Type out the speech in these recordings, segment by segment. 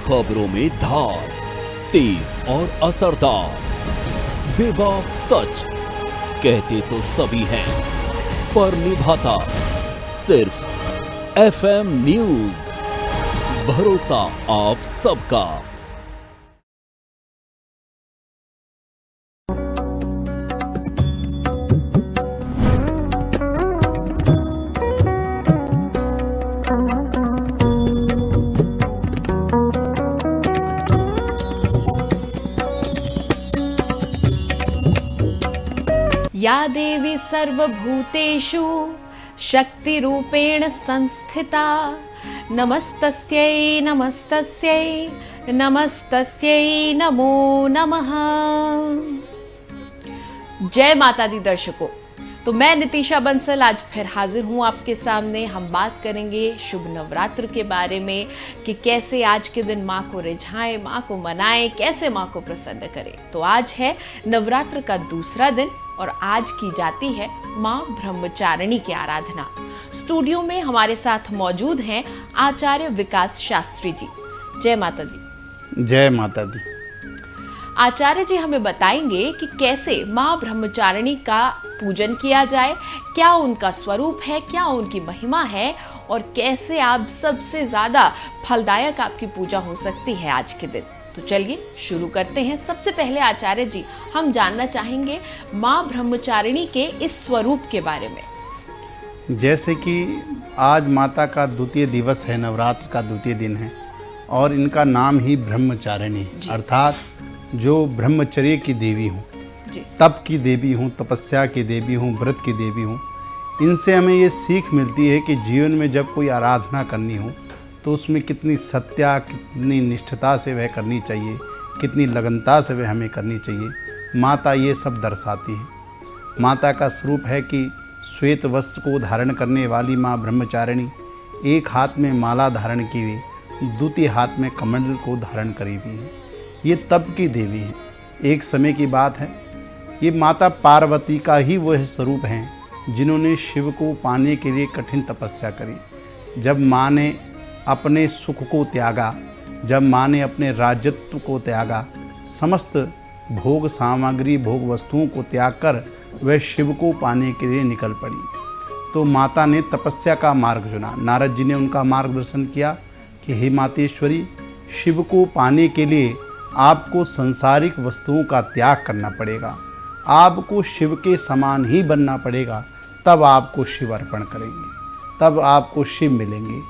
खबरों में धार, तेज और असरदार, बेबाक सच कहते तो सभी हैं, पर निभाता सिर्फ एफएम न्यूज। भरोसा आप सबका। या देवी सर्वभूतेषु शक्तिरूपेण संस्थिता नमस्तस्यै नमस्तस्यै नमस्तस्यै नमो नमः। जय माता दी दर्शकों, तो मैं नितिशा बंसल आज फिर हाजिर हूँ आपके सामने। हम बात करेंगे शुभ नवरात्र के बारे में कि कैसे आज के दिन माँ को रिझाएं, माँ को मनाएं, कैसे माँ को प्रसन्न करें। तो आज है नवरात्र का दूसरा दिन और आज की जाती है माँ ब्रह्मचारिणी की आराधना। स्टूडियो में हमारे साथ मौजूद हैं आचार्य विकास शास्त्री जी। जय माता दी। जय माता दी। आचार्य जी हमें बताएंगे कि कैसे माँ ब्रह्मचारिणी का पूजन किया जाए, क्या उनका स्वरूप है, क्या उनकी महिमा है और कैसे आप सबसे ज्यादा फलदायक आपकी पूजा हो सकती है आज के दिन। तो चलिए शुरू करते हैं। सबसे पहले आचार्य जी, हम जानना चाहेंगे माँ ब्रह्मचारिणी के इस स्वरूप के बारे में। जैसे कि आज माता का द्वितीय दिवस है, नवरात्र का द्वितीय दिन है और इनका नाम ही ब्रह्मचारिणी, अर्थात जो ब्रह्मचर्य की देवी हूँ, तप की देवी हूँ, तपस्या की देवी हूँ, व्रत की देवी हूँ। इनसे हमें ये सीख मिलती है कि जीवन में जब कोई आराधना करनी हो तो उसमें कितनी सत्या, कितनी निष्ठता से वह करनी चाहिए, कितनी लगनता से वह हमें करनी चाहिए। माता ये सब दर्शाती है। माता का स्वरूप है कि श्वेत वस्त्र को धारण करने वाली माँ ब्रह्मचारिणी एक हाथ में माला धारण की हुई, दूसरे हाथ में कमंडल को धारण करी हुई है। ये तप की देवी है। एक समय की बात है, ये माता पार्वती का ही वह स्वरूप हैं जिन्होंने शिव को पाने के लिए कठिन तपस्या करी। जब माँ ने अपने सुख को त्यागा, जब माँ ने अपने राजत्व को त्यागा, समस्त भोग सामग्री, भोग वस्तुओं को त्याग कर वह शिव को पाने के लिए निकल पड़ी। तो माता ने तपस्या का मार्ग चुना। नारद जी ने उनका मार्गदर्शन किया कि हे मातेश्वरी, शिव को पाने के लिए आपको संसारिक वस्तुओं का त्याग करना पड़ेगा, आपको शिव के समान ही बनना पड़ेगा, तब आपको शिव अर्पण करेंगे, तब आपको शिव मिलेंगे।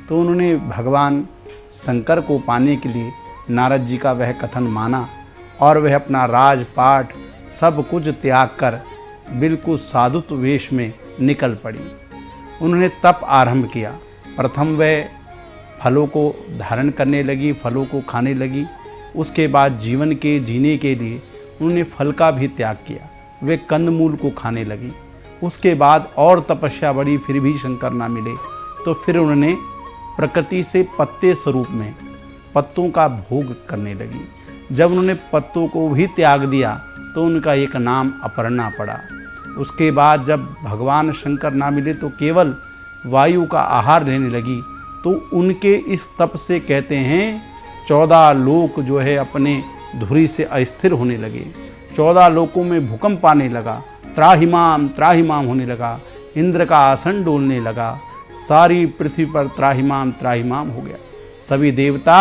तो उन्होंने भगवान शंकर को पाने के लिए नारद जी का वह कथन माना और वह अपना राजपाट सब कुछ त्याग कर बिल्कुल साधुत्व वेश में निकल पड़ी। उन्होंने तप आरंभ किया। प्रथम वह फलों को धारण करने लगी, फलों को खाने लगी। उसके बाद जीवन के जीने के लिए उन्होंने फल का भी त्याग किया, वे कंदमूल को खाने लगी। उसके बाद और तपस्या बढ़ी, फिर भी शंकर ना मिले तो फिर उन्होंने प्रकृति से पत्ते स्वरूप में पत्तों का भोग करने लगी। जब उन्होंने पत्तों को भी त्याग दिया तो उनका एक नाम अपर्णा पड़ा। उसके बाद जब भगवान शंकर ना मिले तो केवल वायु का आहार लेने लगी। तो उनके इस तप से कहते हैं 14 लोक जो है अपने धुरी से अस्थिर होने लगे। 14 लोकों में भूकंप आने लगा, त्राहिमाम त्राहिमाम होने लगा, इंद्र का आसन डोलने लगा, सारी पृथ्वी पर त्राहिमाम त्राहिमाम हो गया। सभी देवता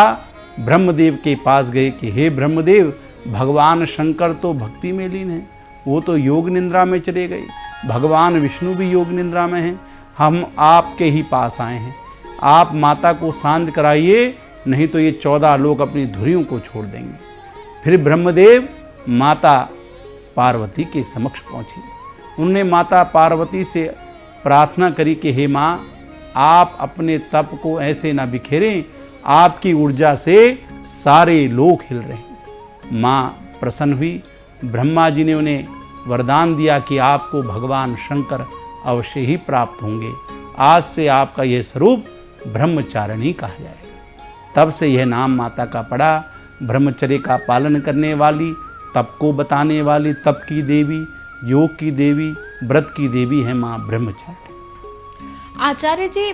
ब्रह्मदेव के पास गए कि हे ब्रह्मदेव, भगवान शंकर तो भक्ति में लीन है, वो तो योग निद्रा में चले गए, भगवान विष्णु भी योग निद्रा में हैं, हम आपके ही पास आए हैं, आप माता को शांत कराइए, नहीं तो ये 14 लोग अपनी धुरियों को छोड़ देंगे। फिर ब्रह्मदेव माता पार्वती के समक्ष पहुँचे। उन्होंने माता पार्वती से प्रार्थना करी कि हे माँ, आप अपने तप को ऐसे ना बिखेरें, आपकी ऊर्जा से सारे लोक हिल रहे हैं। माँ प्रसन्न हुई। ब्रह्मा जी ने उन्हें वरदान दिया कि आपको भगवान शंकर अवश्य ही प्राप्त होंगे, आज से आपका यह स्वरूप ब्रह्मचारिणी कहा जाएगा। तब से यह नाम माता का पड़ा। ब्रह्मचर्य का पालन करने वाली, तप को बताने वाली, तप की देवी, योग की देवी, व्रत की देवी है माँ ब्रह्मचारिणी। आचार्य जी,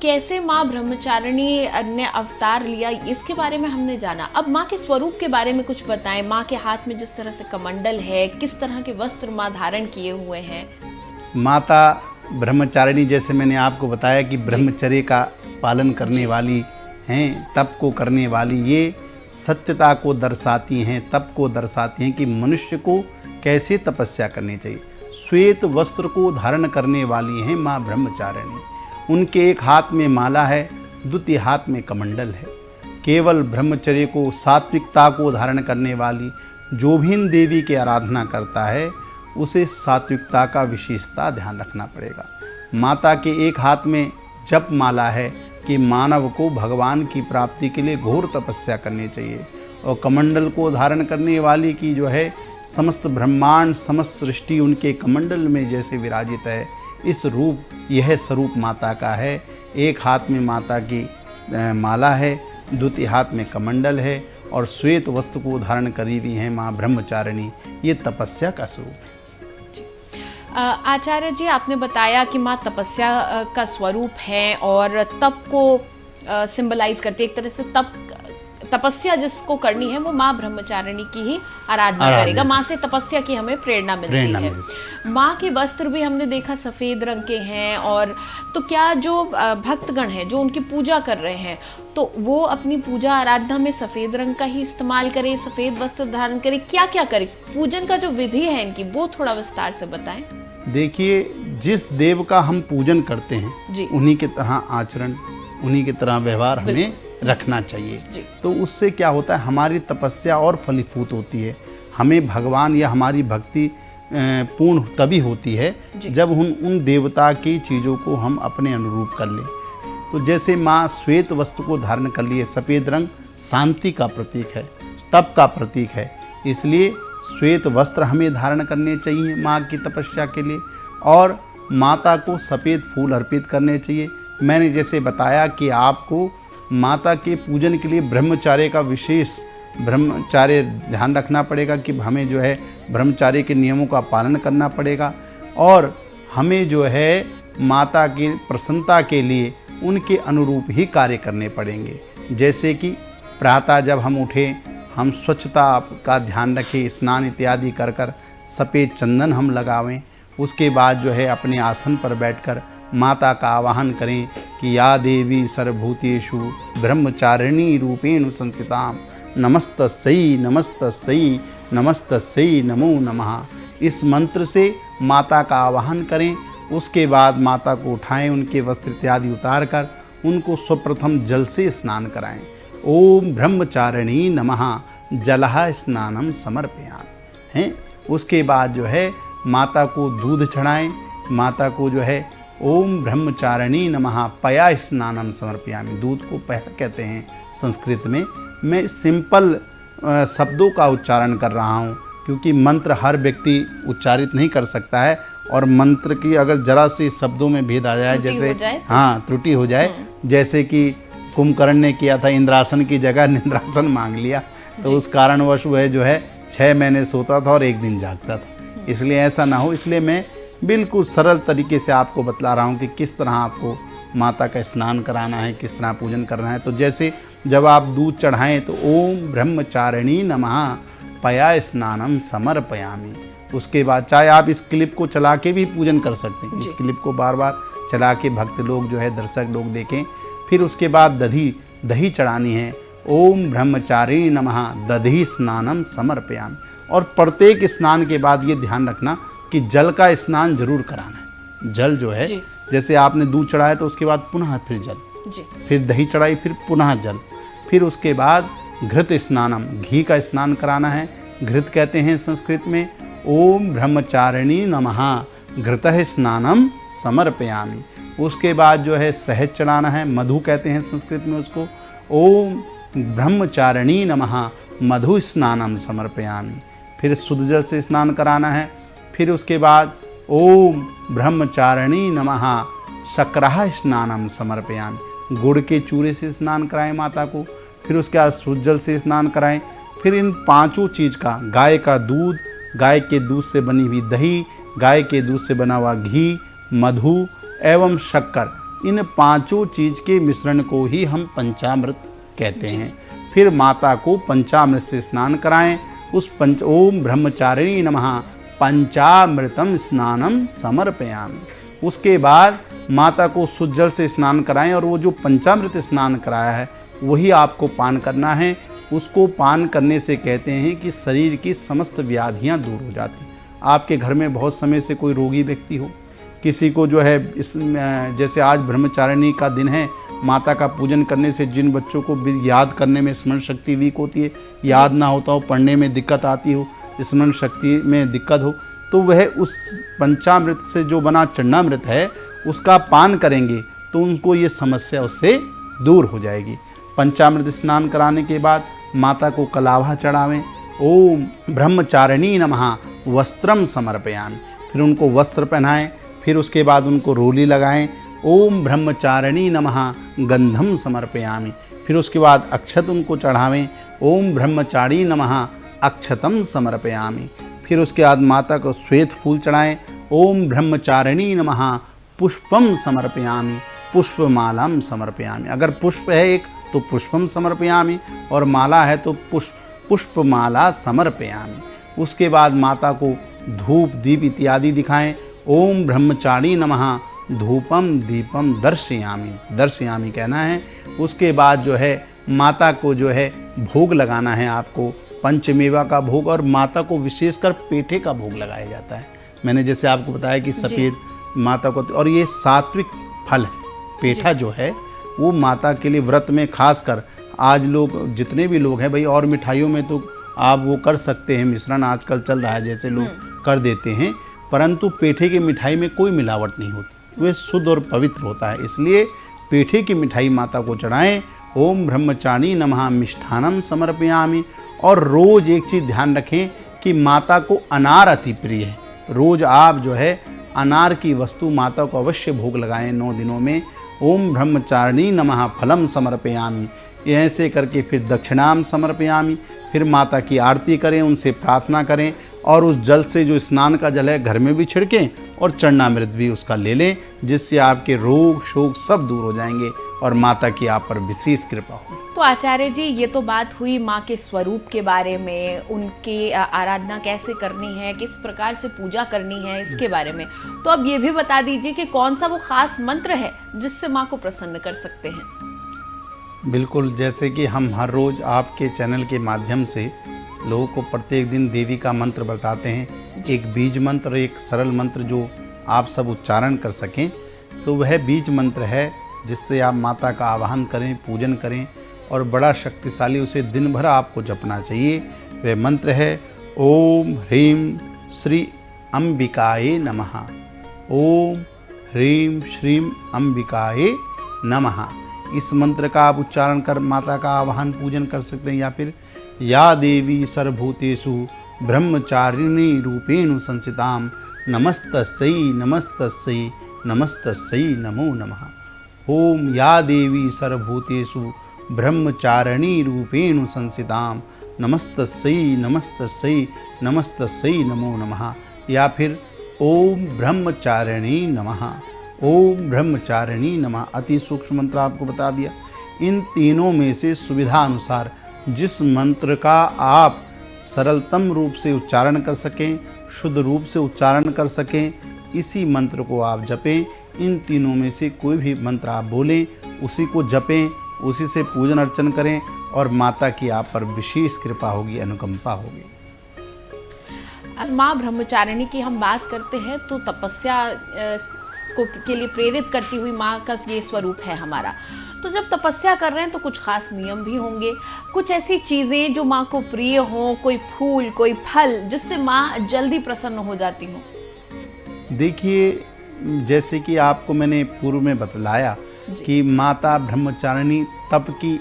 कैसे माँ ब्रह्मचारिणी ने अवतार लिया इसके बारे में हमने जाना। अब माँ के स्वरूप के बारे में कुछ बताएं। माँ के हाथ में जिस तरह से कमंडल है, किस तरह के वस्त्र माँ धारण किए हुए हैं? माता ब्रह्मचारिणी, जैसे मैंने आपको बताया कि ब्रह्मचर्य का पालन करने वाली हैं, तप को करने वाली, ये सत्यता को दर्शाती हैं, तप को दर्शाती हैं कि मनुष्य को कैसे तपस्या करनी चाहिए। श्वेत वस्त्र को धारण करने वाली हैं माँ ब्रह्मचारिणी। उनके एक हाथ में माला है, द्वितीय हाथ में कमंडल है। केवल ब्रह्मचर्य को, सात्विकता को धारण करने वाली जो भी इन देवी की आराधना करता है उसे सात्विकता का विशेषता ध्यान रखना पड़ेगा। माता के एक हाथ में जप माला है कि मानव को भगवान की प्राप्ति के लिए घोर तपस्या करनी चाहिए, और कमंडल को धारण करने वाली की जो है समस्त ब्रह्मांड, समस्त सृष्टि उनके कमंडल में जैसे विराजित है, इस रूप यह स्वरूप माता का है। एक हाथ में माता की माला है, द्वितीय हाथ में कमंडल है, और श्वेत वस्त्र को धारण करी हुई हैं माँ ब्रह्मचारिणी। ये तपस्या का स्वरूप है। आचार्य जी, आपने बताया कि माँ तपस्या का स्वरूप है और तप को सिंबलाइज करती है। एक तरह से तपस्या जिसको करनी है वो माँ ब्रह्मचारिणी की ही आराधना करेगा। माँ से तपस्या की हमें प्रेरणा मिलती है। माँ के वस्त्र भी हमने देखा सफ़ेद रंग के हैं। और तो क्या जो भक्तगण हैं जो उनकी पूजा कर रहे हैं, तो वो अपनी पूजा आराधना में सफ़ेद रंग का ही इस्तेमाल करें, सफ़ेद वस्त्र धारण करें, क्या क्या करें? पूजन का जो विधि है इनकी, वो थोड़ा विस्तार से बताएं। देखिए, जिस देव का हम पूजन करते हैं उन्हीं की तरह आचरण, उन्हीं की तरह व्यवहार हमें रखना चाहिए। तो उससे क्या होता है, हमारी तपस्या और फलीभूत होती है। हमें भगवान या हमारी भक्ति पूर्ण तभी होती है जब उन देवता की चीज़ों को हम अपने अनुरूप कर लें। तो जैसे माँ श्वेत वस्त्र को धारण कर लिए, सफ़ेद रंग शांति का प्रतीक है, तप का प्रतीक है, इसलिए श्वेत वस्त्र हमें धारण करने चाहिए माँ की तपस्या के लिए। और माता को सफ़ेद फूल अर्पित करने चाहिए। मैंने जैसे बताया कि आपको माता के पूजन के लिए ब्रह्मचार्य का विशेष ब्रह्मचार्य ध्यान रखना पड़ेगा कि हमें जो है ब्रह्मचार्य के नियमों का पालन करना पड़ेगा, और हमें जो है माता की प्रसन्नता के लिए उनके अनुरूप ही कार्य करने पड़ेंगे। जैसे कि प्रातः जब हम उठें, हम स्वच्छता का ध्यान रखें, स्नान इत्यादि कर कर सफ़ेद चंदन हम लगावें। उसके बाद जो है अपने आसन पर बैठकर माता का आवाहन करें कि या देवी सर्वभूतेषु ब्रह्मचारिणी रूपेण संस्थितां नमस्तस्यै नमस्तस्यै नमस्तस्यै नमो नमः। इस मंत्र से माता का आवाहन करें। उसके बाद माता को उठाएं, उनके वस्त्र इत्यादि उतार कर उनको सर्वप्रथम जल से स्नान कराएं। ओम ब्रह्मचारिणी नमः जलः स्नानम समर्पयामि हैं। उसके बाद जो है माता को दूध चढ़ाएं। माता को जो है ओम ब्रह्मचारिणी नमः पया स्नानम समर्पयामि, दूध को पया कहते हैं संस्कृत में। मैं सिंपल शब्दों का उच्चारण कर रहा हूँ क्योंकि मंत्र हर व्यक्ति उच्चारित नहीं कर सकता है, और मंत्र की अगर जरा से शब्दों में भेद आ जाए, जैसे त्रुटि हो जाए, जैसे कि कुंभकर्ण ने किया था, इंद्रासन की जगह निंद्रासन मांग लिया, तो उस कारणवश वह जो है 6 महीने सोता था और 1 दिन जागता था। इसलिए ऐसा ना हो, इसलिए मैं बिल्कुल सरल तरीके से आपको बतला रहा हूँ कि किस तरह आपको माता का स्नान कराना है, किस तरह पूजन करना है। तो जैसे जब आप दूध चढ़ाएं तो ओम ब्रह्मचारिणी नमः पया स्नानम समर्पयामि। उसके बाद चाहे आप इस क्लिप को चला के भी पूजन कर सकते हैं, इस क्लिप को बार बार चला के भक्त लोग जो है, दर्शक लोग देखें। फिर उसके बाद दही चढ़ानी है। ओम ब्रह्मचारिणी नमः दधी स्नानम समर्पयामि। और प्रत्येक स्नान के बाद ये ध्यान रखना कि जल का स्नान जरूर कराना है। जल जो है, जैसे आपने दूध चढ़ाया तो उसके बाद पुनः फिर जल, फिर दही चढ़ाई, फिर पुनः जल, फिर उसके बाद घृत स्नानम, घी का स्नान कराना है। घृत कहते हैं संस्कृत में। ओम ब्रह्मचारिणी नमः घृतः स्नानम समर्पयामि। उसके बाद जो है शहद चढ़ाना है, मधु कहते हैं संस्कृत में उसको। ओम ब्रह्मचारिणी नमः मधु स्नानम समर्पयामि। फिर शुद्ध जल से स्नान कराना है। फिर उसके बाद ओम ब्रह्मचारिणी नमः शक्रः स्नानम समर्पयामि, गुड़ के चूरे से स्नान कराएं माता को। फिर उसके बाद शुद्ध जल से स्नान कराएं। फिर इन 5 चीज़ का, गाय का दूध, गाय के दूध से बनी हुई दही, गाय के दूध से बना हुआ घी, मधु एवं शक्कर, इन पांचों चीज के मिश्रण को ही हम पंचामृत कहते हैं। फिर माता को पंचामृत से स्नान कराएं। ओम ब्रह्मचारिणी नमः पंचामृतम स्नानम समर्पयामि। उसके बाद माता को शुद्ध जल से स्नान कराएं और वो जो पंचामृत स्नान कराया है वही आपको पान करना है। उसको पान करने से कहते हैं कि शरीर की समस्त व्याधियां दूर हो जाती। आपके घर में बहुत समय से कोई रोगी व्यक्ति हो, किसी को जो है जैसे आज ब्रह्मचारिणी का दिन है, माता का पूजन करने से जिन बच्चों को याद करने में स्मरण शक्ति वीक होती है, याद ना होता हो, पढ़ने में दिक्कत आती हो, स्मरण शक्ति में दिक्कत हो, तो वह उस पंचामृत से जो बना चन्नामृत है उसका पान करेंगे तो उनको ये समस्या उससे दूर हो जाएगी। पंचामृत स्नान कराने के बाद माता को कलावा चढ़ावें। ओम ब्रह्मचारिणी नमः वस्त्रम समर्पयामि। फिर उनको वस्त्र पहनाएं। फिर उसके बाद उनको रोली लगाएं। ओम ब्रह्मचारिणी नमः गंधम समर्पयामि। फिर उसके बाद अक्षत उनको चढ़ावें। ओम ब्रह्मचारिणी नमः अक्षतम समर्पयामि। फिर उसके बाद माता को श्वेत फूल चढ़ाएं। ओम ब्रह्मचारिणी नमः पुष्पम समर्पयामि पुष्पमालाम समर्पयामि। अगर पुष्प है एक तो पुष्पम समर्पयामि और माला है तो पुष्पमाला समर्पयामि। उसके बाद माता को धूप दीप इत्यादि दिखाएं। ओम ब्रह्मचारिणी नमः धूपम दीपम दर्शयामि कहना है। उसके बाद जो है माता को जो है भोग लगाना है आपको, पंचमेवा का भोग, और माता को विशेषकर पेठे का भोग लगाया जाता है। मैंने जैसे आपको बताया कि सफ़ेद माता को, और ये सात्विक फल है। पेठा जो है वो माता के लिए व्रत में खासकर आज लोग जितने भी लोग हैं भाई, और मिठाइयों में तो आप वो कर सकते हैं, मिश्रण आजकल चल रहा है जैसे लोग कर देते हैं, परंतु पेठे की मिठाई में कोई मिलावट नहीं होती, वह शुद्ध और पवित्र होता है। इसलिए पेठे की मिठाई माता को चढ़ाएं। ओम ब्रह्मचारिणी नमः मिष्ठानम समर्पयामि। और रोज़ एक चीज़ ध्यान रखें कि माता को अनार अति प्रिय है। रोज़ आप जो है अनार की वस्तु माता को अवश्य भोग लगाएं 9 दिनों में। ओम ब्रह्मचारिणी नमः फलम समर्पयामि, ऐसे करके फिर दक्षिणाम समर्पयामि। फिर माता की आरती करें, उनसे प्रार्थना करें, और उस जल से जो स्नान का जल है घर में भी छिड़कें और चरणामृत भी उसका ले लें, जिससे आपके रोग शोक सब दूर हो जाएंगे और माता की आप पर विशेष कृपा होगी। तो आचार्य जी, ये तो बात हुई माँ के स्वरूप के बारे में, उनकी आराधना कैसे करनी है, किस प्रकार से पूजा करनी है, इसके बारे में। तो अब ये भी बता दीजिए कि कौन सा वो खास मंत्र है जिससे माँ को प्रसन्न कर सकते हैं। बिल्कुल, जैसे कि हम हर रोज़ आपके चैनल के माध्यम से लोगों को प्रत्येक दिन देवी का मंत्र बताते हैं, एक बीज मंत्र, एक सरल मंत्र जो आप सब उच्चारण कर सकें। तो वह बीज मंत्र है जिससे आप माता का आवाहन करें, पूजन करें, और बड़ा शक्तिशाली, उसे दिन भर आपको जपना चाहिए। वह मंत्र है ओम ह्रीं श्री अंबिकाये नमः। ओम ह्रीं श्रीं अंबिकाये नमः। इस मंत्र का आप उच्चारण कर माता का आवाहन पूजन कर सकते हैं। या फिर या देवी सर्वभूतेषु ब्रह्मचारिणी रूपेण संस्थितां नमस्तस्यै नमस्तस्यै नमस्तस्यै नमो नमः। ओम या देवी सर्वभूतेषु ब्रह्मचारिणी रूपेण संस्थितां नमस्तस्यै नमस्तस्यै नमस्तस्यै नमो नमः। या फिर ओम ब्रह्मचारिणी नमः। ओम ब्रह्मचारिणी नमः। अति सूक्ष्म मंत्र आपको बता दिया। इन तीनों में से सुविधा अनुसार जिस मंत्र का आप सरलतम रूप से उच्चारण कर सकें, शुद्ध रूप से उच्चारण कर सकें, इसी मंत्र को आप जपें। इन तीनों में से कोई भी मंत्र आप बोलें, उसी को जपें, उसी से पूजन अर्चन करें, और माता की आप पर विशेष कृपा होगी, अनुकंपा होगी। माँ ब्रह्मचारिणी की हम बात करते हैं तो तपस्या के लिए प्रेरित करती हुई माँ का ये स्वरूप है हमारा। तो जब तपस्या कर रहे हैं तो कुछ खास नियम भी होंगे, कुछ ऐसी चीज़ें जो माँ को प्रिय हों, कोई फूल, कोई फल, जिससे माँ जल्दी प्रसन्न हो जाती हों। देखिए, जैसे कि आपको मैंने पूर्व में बतलाया कि माता ब्रह्मचारिणी तप की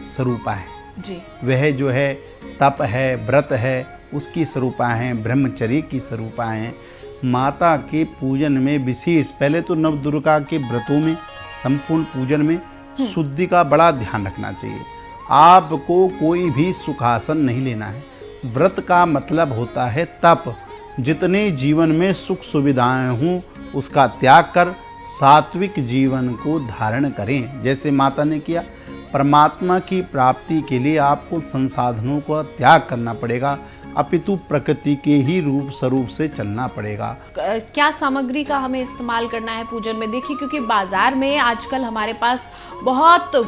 स्वरूपा है जी। वह जो है तप है, व्रत है, उसकी स्वरूपा हैं, ब्रह्मचर्य की स्वरूपा हैं। माता के पूजन में विशेष, पहले तो नवदुर्गा के व्रतों में, संपूर्ण पूजन में शुद्धि का बड़ा ध्यान रखना चाहिए। आपको कोई भी सुखासन नहीं लेना है। व्रत का मतलब होता है तप। जितने जीवन में सुख सुविधाएं हों उसका त्याग कर सात्विक जीवन को धारण करें, जैसे माता ने किया। परमात्मा की प्राप्ति के लिए आपको संसाधनों का त्याग करना पड़ेगा, अपितु प्रकृति के ही रूप स्वरूप से चलना पड़ेगा। क्या सामग्री का हमें इस्तेमाल करना है पूजन में? देखिए, क्योंकि बाजार में आजकल हमारे पास बहुत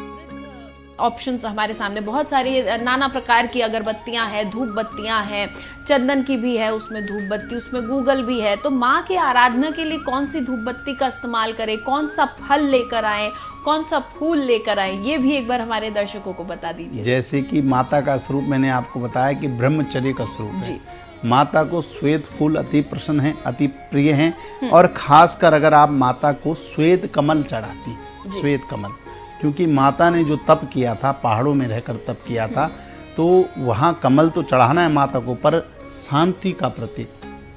ऑप्शंस, हमारे सामने बहुत सारी नाना प्रकार की अगरबत्तियां हैं, धूप बत्तियां हैं, चंदन की भी है, उसमें धूप बत्ती, उसमें गूगल भी है। तो माँ की आराधना के लिए कौन सी धूप बत्ती का इस्तेमाल करें, कौन सा फल लेकर आए, कौन सा फूल लेकर आए, ये भी एक बार हमारे दर्शकों को बता दीजिए। जैसे कि माता का स्वरूप मैंने आपको बताया कि ब्रह्मचर्य का स्वरूप है। माता को श्वेत फूल अति प्रसन्न है, अति प्रिय हैं। और खासकर अगर आप माता को श्वेत कमल चढ़ाती, श्वेत कमल, क्योंकि माता ने जो तप किया था, पहाड़ों में रहकर तप किया था, तो वहाँ कमल तो चढ़ाना है माता को, पर शांति का प्रतीक,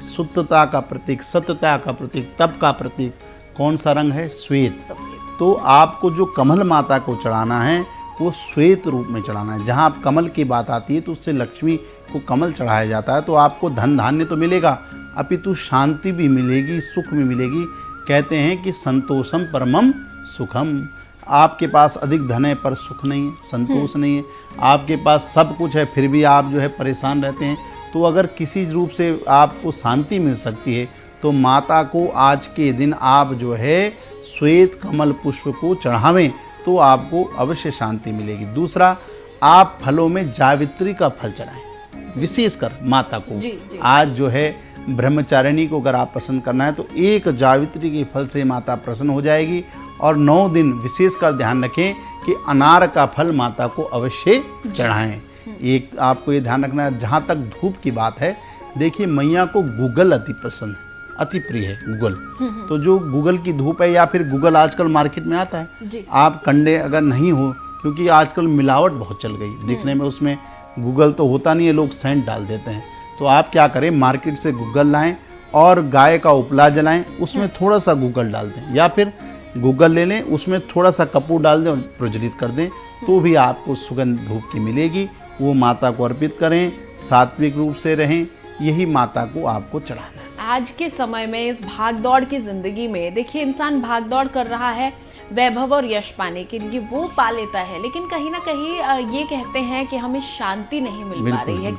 शुद्धता का प्रतीक, सत्यता का प्रतीक, तप का प्रतीक कौन सा रंग है? श्वेत। तो आपको जो कमल माता को चढ़ाना है वो श्वेत रूप में चढ़ाना है। जहाँ आप कमल की बात आती है तो उससे लक्ष्मी को कमल चढ़ाया जाता है, तो आपको धन धान्य तो मिलेगा, अपितु शांति भी मिलेगी, सुख भी मिलेगी। कहते हैं कि संतोषम परमम सुखम। आपके पास अधिक धन है पर सुख नहीं है, संतोष नहीं है। आपके पास सब कुछ है फिर भी आप जो है परेशान रहते हैं। तो अगर किसी रूप से आपको शांति मिल सकती है तो माता को आज के दिन आप जो है श्वेत कमल पुष्प को चढ़ावें तो आपको अवश्य शांति मिलेगी। दूसरा, आप फलों में जावित्री का फल चढ़ाएं, विशेषकर माता को। आज जो है ब्रह्मचारिणी को अगर आप पसंद करना है तो एक जावित्री के फल से माता प्रसन्न हो जाएगी। और 9 दिन विशेषकर ध्यान रखें कि अनार का फल माता को अवश्य चढ़ाएं। एक आपको ये ध्यान रखना है। जहाँ तक धूप की बात है, देखिए मैया को गूगल अति पसंद, अति प्रिय है गूगल। तो जो गूगल की धूप है, या फिर गूगल आजकल मार्केट में आता है, आप कंडे अगर नहीं हो, क्योंकि आजकल मिलावट बहुत चल गई दिखने में, उसमें गूगल तो होता नहीं है, लोग सेंट डाल देते हैं। तो आप क्या करें, मार्केट से गूगल लाएं और गाय का उपला जलाएं, उसमें थोड़ा सा गूगल डाल दें, या फिर गूगल ले लें, उसमें थोड़ा सा कपूर डाल दें और प्रज्वलित कर दें, तो भी आपको सुगंध धूप की मिलेगी। वो माता को अर्पित करें, सात्विक रूप से रहें, यही माता को आपको चढ़ाना है। आज के समय में इस भागदौड़ की जिंदगी में देखिए, इंसान भागदौड़ कर रहा है वैभव और यश पाने के लिए, वो पा लेता है, लेकिन कहीं ना कहीं ये कहते हैं कि हमें शांति नहीं मिल पा रही है।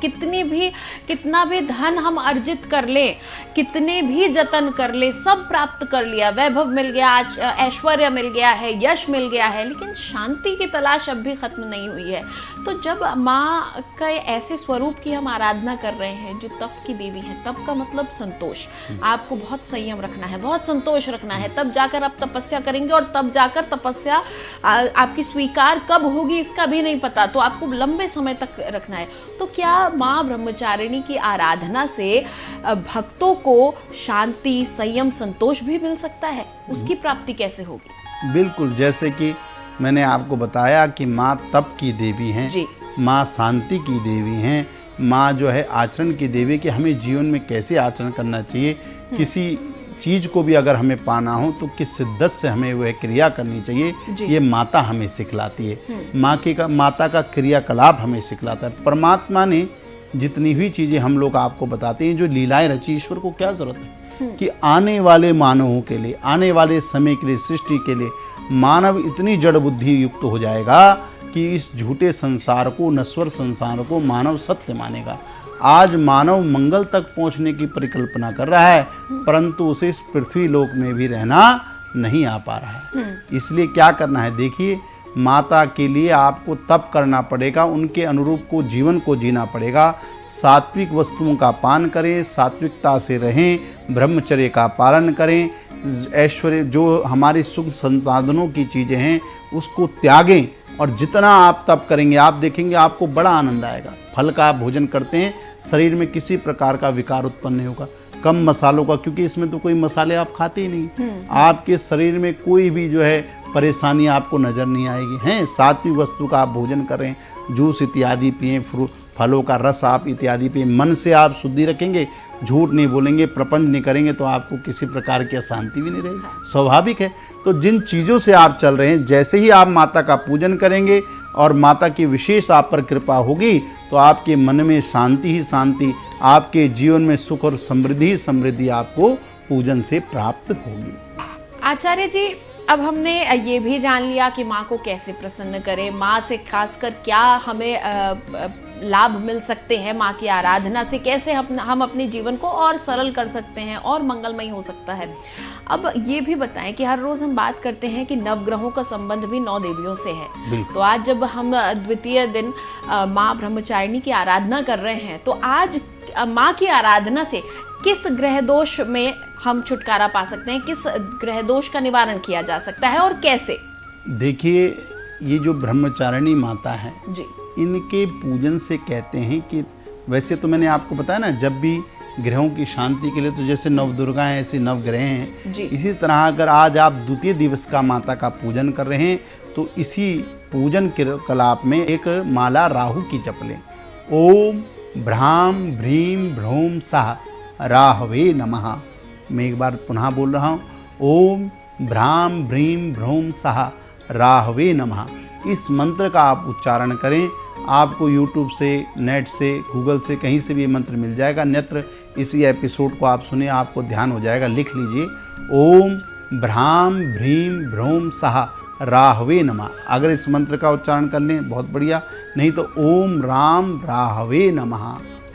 कितना भी धन हम अर्जित कर ले, कितने भी जतन कर ले, सब प्राप्त कर लिया, वैभव मिल गया, आज ऐश्वर्य मिल गया है, यश मिल गया है, लेकिन शांति की तलाश अब भी खत्म नहीं हुई है। तो जब माँ का ऐसे स्वरूप की हम आराधना कर रहे हैं जो तप की देवी है, तप का मतलब संतोष, आपको बहुत संयम रखना है, बहुत संतोष रखना है, तब जाकर आप तपस्या करेंगे, और तब जाकर तपस्या आपकी स्वीकार कब होगी इसका भी नहीं पता, तो आपको लंबे समय तक रखना है। तो क्या माँ ब्रह्मचारिणी की आराधना से भक्तों को शांति, संयम, संतोष भी मिल सकता है? उसकी प्राप्ति कैसे होगी? बिल्कुल, जैसे कि मैंने आपको बताया कि माँ तप की देवी हैं, माँ शांति की देवी हैं, माँ जो है आचरण की देवी, कि हमें जीवन में कैसे आचरण करना चाहिए, किसी चीज़ को भी अगर हमें पाना हो तो किस शिद्दत से हमें वह क्रिया करनी चाहिए, ये माता हमें सिखलाती है। माता का क्रियाकलाप हमें सिखलाता है। परमात्मा ने जितनी भी चीज़ें हम लोग आपको बताते हैं, जो लीलाएं रची, ईश्वर को क्या ज़रूरत है कि आने वाले मानवों के लिए, आने वाले समय के लिए, सृष्टि के लिए मानव इतनी जड़ बुद्धि युक्त हो जाएगा कि इस झूठे संसार को, नश्वर संसार को मानव सत्य मानेगा। आज मानव मंगल तक पहुंचने की परिकल्पना कर रहा है, परंतु उसे इस पृथ्वी लोक में भी रहना नहीं आ पा रहा है। इसलिए क्या करना है, देखिए, माता के लिए आपको तप करना पड़ेगा, उनके अनुरूप को जीवन को जीना पड़ेगा। सात्विक वस्तुओं का पान करें, सात्विकता से रहें, ब्रह्मचर्य का पालन करें, ऐश्वर्य जो हमारे सुख संसाधनों की चीज़ें हैं उसको त्यागें, और जितना आप तप करेंगे आप देखेंगे आपको बड़ा आनंद आएगा। फल का आप भोजन करते हैं, शरीर में किसी प्रकार का विकार उत्पन्न नहीं होगा, कम मसालों का, क्योंकि इसमें तो कोई मसाले आप खाते ही नहीं, आपके शरीर में कोई भी जो है परेशानी आपको नज़र नहीं आएगी। हैं, सात्विक वस्तु का आप भोजन करें, जूस इत्यादि पिएं, फलों का रस आप इत्यादि पिएं, मन से आप शुद्धि रखेंगे, झूठ नहीं बोलेंगे, प्रपंच नहीं करेंगे, तो आपको किसी प्रकार की अशांति भी नहीं रहेगी, स्वाभाविक है। तो जिन चीज़ों से आप चल रहे हैं, जैसे ही आप माता का पूजन करेंगे और माता की विशेष आप पर कृपा होगी, तो आपके मन में शांति ही शांति, आपके जीवन में सुख और समृद्धि ही समृद्धि आपको पूजन से प्राप्त होगी। आचार्य जी, अब हमने ये भी जान लिया कि माँ को कैसे प्रसन्न करें, माँ से खासकर क्या हमें लाभ मिल सकते हैं, माँ की आराधना से कैसे हम अपने जीवन को और सरल कर सकते हैं और मंगलमय हो सकता है। अब ये भी बताएं कि हर रोज़ हम बात करते हैं कि नवग्रहों का संबंध भी 9 देवियों से है। तो आज जब हम द्वितीय दिन माँ ब्रह्मचारिणी की आराधना कर रहे हैं, तो आज माँ की आराधना से किस ग्रह दोष में हम छुटकारा पा सकते हैं, किस ग्रह दोष का निवारण किया जा सकता है और कैसे? देखिए, ये जो ब्रह्मचारिणी माता है जी, इनके पूजन से कहते हैं कि वैसे तो मैंने आपको बताया ना, जब भी ग्रहों की शांति के लिए तो जैसे नवदुर्गा हैं ऐसे नवग्रह हैं, इसी तरह अगर आज आप द्वितीय दिवस का माता का पूजन कर रहे हैं तो इसी पूजन क्रियाकलाप में एक माला राहु की जप लें। ओम भ्राम भ्रीम भ्रूम सह राहवे नमः। मैं एक बार पुनः बोल रहा हूँ, ओम भ्राम भ्रीम भ्रूम सह राहवे नमः। इस मंत्र का आप उच्चारण करें। आपको YouTube से, नेट से, गूगल से, कहीं से भी ये मंत्र मिल जाएगा। अन्यत्र इसी एपिसोड को आप सुने, आपको ध्यान हो जाएगा। लिख लीजिए, ओम भ्राम भ्रीम भ्रूम सह राहवे नमः। अगर इस मंत्र का उच्चारण कर लें बहुत बढ़िया, नहीं तो ओम राम राहवे नमः।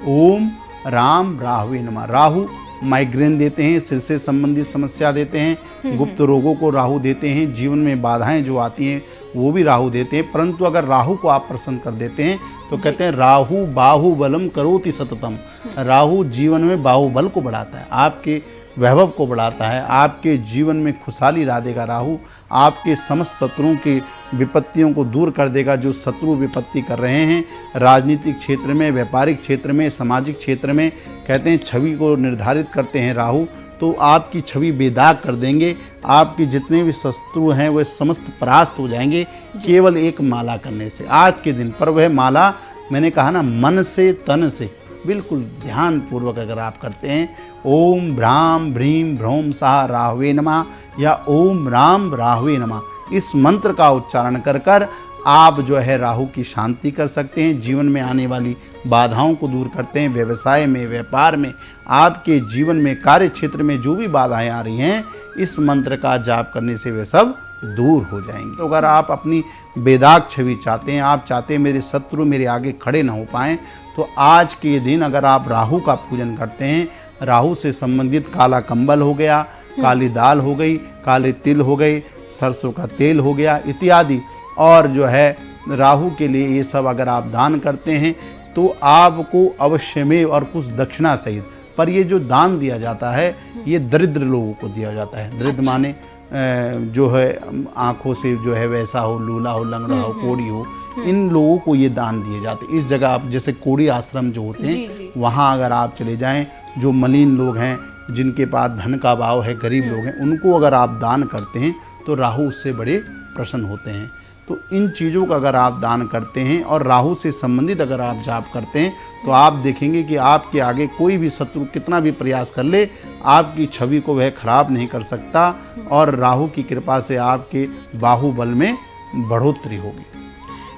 ओम राम राहवे नमः। राहु माइग्रेन देते हैं, सिर से संबंधित समस्या देते हैं, गुप्त रोगों को राहु देते हैं, जीवन में बाधाएं जो आती हैं वो भी राहु देते हैं। परंतु अगर राहु को आप प्रसन्न कर देते हैं तो कहते हैं राहु बाहुबलम करोति सततम। राहु जीवन में बाहुबल को बढ़ाता है, आपके वैभव को बढ़ाता है, आपके जीवन में खुशहाली ला देगा। राहु आपके समस्त शत्रुओं की विपत्तियों को दूर कर देगा। जो शत्रु विपत्ति कर रहे हैं राजनीतिक क्षेत्र में, व्यापारिक क्षेत्र में, सामाजिक क्षेत्र में, कहते हैं छवि को निर्धारित करते हैं राहु, तो आपकी छवि बेदाग कर देंगे। आपके जितने भी शत्रु हैं वह समस्त परास्त हो जाएंगे केवल एक माला करने से। आज के दिन पर वह माला, मैंने कहा ना, मन से तन से बिल्कुल ध्यान पूर्वक अगर आप करते हैं, ओम भ्राम भ्रीम भ्रूम सह राहवे नमः या ओम राम राहवे नमः, इस मंत्र का उच्चारण कर कर आप जो है राहु की शांति कर सकते हैं। जीवन में आने वाली बाधाओं को दूर करते हैं। व्यवसाय में, व्यापार में, आपके जीवन में, कार्य क्षेत्र में जो भी बाधाएं आ रही हैं, इस मंत्र का जाप करने से वे सब दूर हो जाएंगे। तो अगर आप अपनी बेदाग छवि चाहते हैं, आप चाहते हैं मेरे शत्रु मेरे आगे खड़े ना हो पाएं, तो आज के दिन अगर आप राहु का पूजन करते हैं, राहु से संबंधित काला कंबल हो गया, काली दाल हो गई, काले तिल हो गए, सरसों का तेल हो गया इत्यादि, और जो है राहु के लिए ये सब अगर आप दान करते हैं तो आपको अवश्य में, और कुछ दक्षिणा सहित, पर ये जो दान दिया जाता है ये दरिद्र लोगों को दिया जाता है। दरिद्र माने जो है आँखों से जो है वैसा हो, लूला हो, लंगड़ा हो, कोढ़ी हो, इन लोगों को ये दान दिए जाते हैं। इस जगह आप जैसे कोढ़ी आश्रम जो होते हैं वहाँ अगर आप चले जाएं, जो मलिन लोग हैं, जिनके पास धन का अभाव है, गरीब लोग हैं, उनको अगर आप दान करते हैं तो राहु उससे बड़े प्रसन्न होते हैं। तो इन चीज़ों का अगर आप दान करते हैं और राहु से संबंधित अगर आप जाप करते हैं तो आप देखेंगे कि आपके आगे कोई भी शत्रु कितना भी प्रयास कर ले, आपकी छवि को वह खराब नहीं कर सकता, और राहु की कृपा से आपके बाहुबल में बढ़ोतरी होगी।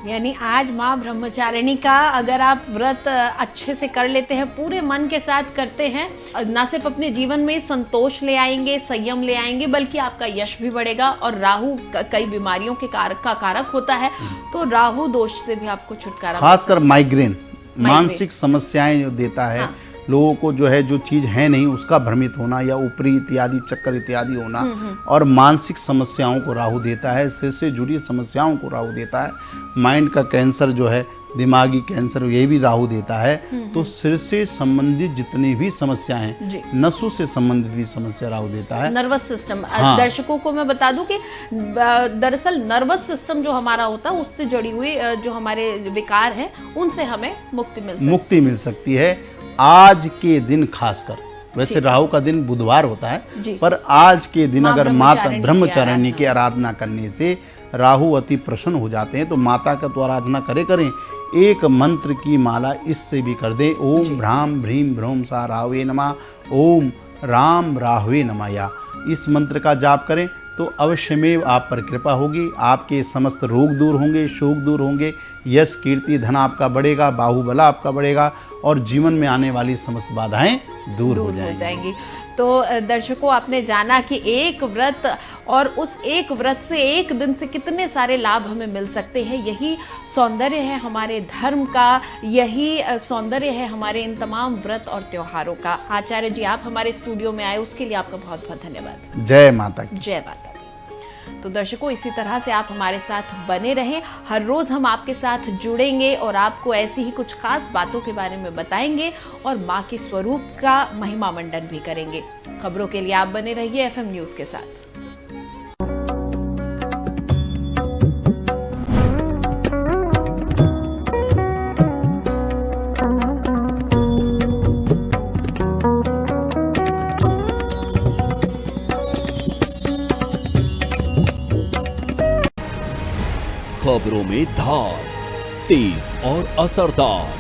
यानी आज माँ ब्रह्मचारिणी का अगर आप व्रत अच्छे से कर लेते हैं, पूरे मन के साथ करते हैं, ना सिर्फ अपने जीवन में संतोष ले आएंगे, संयम ले आएंगे, बल्कि आपका यश भी बढ़ेगा। और राहु कई बीमारियों के कारक होता है, तो राहु दोष से भी आपको छुटकारा, खासकर माइग्रेन, मानसिक समस्याएं जो देता है, हाँ। लोगों को जो है जो चीज़ है नहीं उसका भ्रमित होना, या ऊपरी इत्यादि चक्कर इत्यादि होना, और मानसिक समस्याओं को राहु देता है, सिर से जुड़ी समस्याओं को राहु देता है, माइंड का कैंसर जो है, दिमागी कैंसर, ये भी राहु देता है। तो सिर से संबंधित जितनी भी समस्याएं हैं, नसों से संबंधित भी समस्या राहु देता है। नर्वस सिस्टम, हाँ। दर्शकों को मैं बता दूं कि दरअसल नर्वस सिस्टम जो हमारा होता है, उससे जुड़ी हुई जो हमारे विकार हैं, उनसे हमें मुक्ति मिल सकती है। आज के दिन खासकर, वैसे राहु का दिन बुधवार होता है, पर आज के दिन अगर माता ब्रह्मचारिणी की आराधना करने से राहु अति प्रसन्न हो जाते हैं, तो माता का तो आराधना करें। एक मंत्र की माला इससे भी कर दें, ओम भ्राम भ्रीम भ्रूम सह राहवे नमः, ओम राम राहवे नमः, या इस मंत्र का जाप करें तो अवश्य में आप पर कृपा होगी। आपके समस्त रोग दूर होंगे, शोक दूर होंगे, यश कीर्ति धन आपका बढ़ेगा, बाहुबल आपका बढ़ेगा, और जीवन में आने वाली समस्त बाधाएं दूर हो जाएंगी। तो दर्शकों, आपने जाना कि एक व्रत और उस एक व्रत से, एक दिन से कितने सारे लाभ हमें मिल सकते हैं। यही सौंदर्य है हमारे धर्म का, यही सौंदर्य है हमारे इन तमाम व्रत और त्योहारों का। आचार्य जी, आप हमारे स्टूडियो में आए, उसके लिए आपका बहुत बहुत धन्यवाद। जय माता की। जय माता दी। तो दर्शकों, इसी तरह से आप हमारे साथ बने रहें। हर रोज हम आपके साथ जुड़ेंगे और आपको ऐसी ही कुछ खास बातों के बारे में बताएंगे और माँ के स्वरूप का महिमा मंडन भी करेंगे। खबरों के लिए आप बने रहिए FM न्यूज के साथ। खबरों में धार, तेज और असरदार,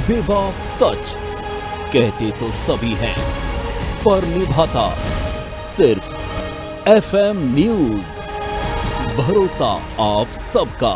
बेबाक सच कहते तो सभी हैं, पर निभाता सिर्फ FM न्यूज। भरोसा आप सबका।